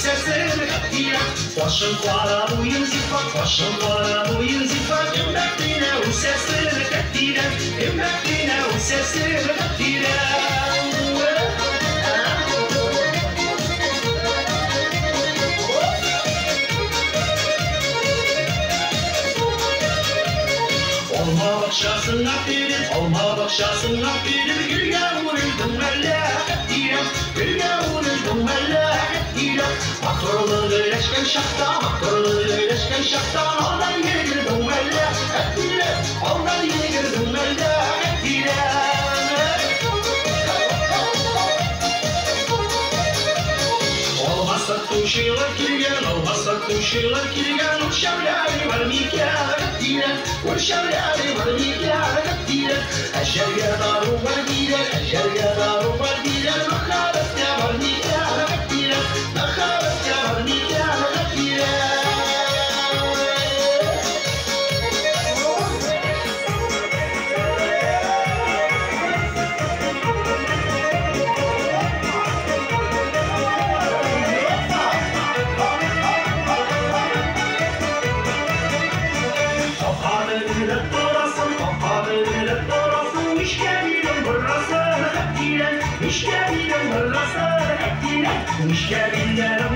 sesini katira. Başım para bu yılzifa, başım para bu yılzifa. Ümmetine o sesini katira, ümmetine o sesini katira. Olma bakşasın afirim, olma bakşasın afirim. Gülge vuruldum elle katira, gülge vuruldum elle katira. Makrolu leşken şakta, makrolu leşken şakta. Oradan yedirdim elle katira, oradan yedirdim elle katira. Olmazsa tuşiler kirgen, olmazsa tuşiler kirgen. Uşavları var mikâr katira, uşavları var mikâr katira. Eşerge daru var gider, eşerge daru var gider. Makaratya var mikâr katira, makaratya var mikâr katira. مش كابيلا مرة صار حكينا مش كابيلا